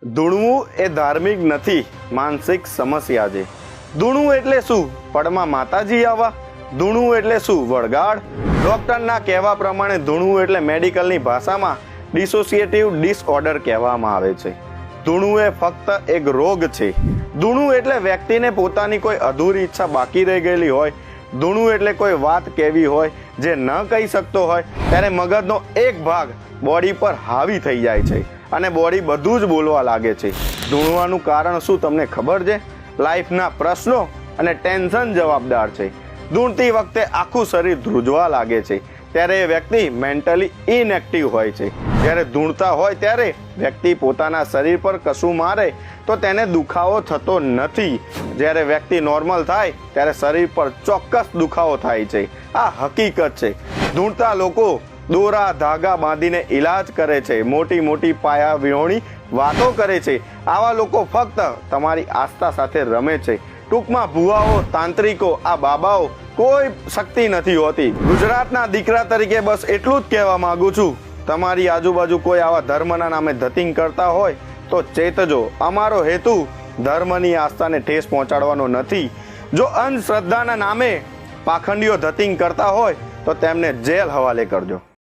ધૂણવું એ ધાર્મિક નથી, માનસિક સમસ્યા છે. ધૂણવું એટલે શું? પડમાં માતાજી આવવા? ધૂણવું એટલે શું? વળગાડ? ડોક્ટરના કહેવા પ્રમાણે ધૂણવું એટલે મેડિકલની ભાષામાં ડિસોસિએટિવ ડિસઓર્ડર કહેવામાં આવે છે. ધૂણવું એ ફક્ત એક રોગ છે. ધૂણવું એટલે વ્યક્તિને પોતાની કોઈ અધૂરી ઈચ્છા બાકી રહી ગયેલી હોય. ધૂણવું એટલે કોઈ વાત કહેવી હોય જે ન કહી શકતો હોય, ત્યારે મગજનો એક ભાગ બોડી પર હાવી થઈ જાય છે અને બોડી બધું જ બોલવા લાગે છે. ધૂણવાનું કારણ શું તમને ખબર છે? લાઈફના પ્રશ્નો અને ટેન્શન જવાબદાર છે. ધૂણતી વખતે આખું શરીર ધ્રુજવા લાગે છે, ત્યારે એ વ્યક્તિ મેન્ટલી ઇનએક્ટિવ હોય છે. જ્યારે ધૂણતા હોય ત્યારે વ્યક્તિ પોતાના શરીર પર કશું મારે તો તેને દુખાવો થતો નથી. જ્યારે વ્યક્તિ નોર્મલ થાય ત્યારે શરીર પર ચોક્કસ દુખાવો થાય છે. આ હકીકત છે. ધૂણતા લોકો દોરા ધાગા બાંધીને ઈલાજ કરે છે, મોટી મોટી પાયા વિહોણી વાતો કરે છે. આવા લોકો ફક્ત તમારી આસ્થા સાથે રમે છે. ટૂંકમાં ભુવાઓ, તાંત્રિકો, આ બાબાઓ કોઈ શક્તિ નથી હોતી. ગુજરાતના દીકરા તરીકે બસ એટલું જ કહેવા માંગુ છું, તમારી આજુબાજુ કોઈ આવા ધર્મના નામે ધતિંગ કરતા હોય તો ચેતજો. અમારો હેતુ ધર્મની આસ્થાને ઠેસ પહોંચાડવાનો નથી. જો અંધશ્રદ્ધાના નામે પાખંડીઓ ધતિંગ કરતા હોય તો તેમને જેલ હવાલે કરજો.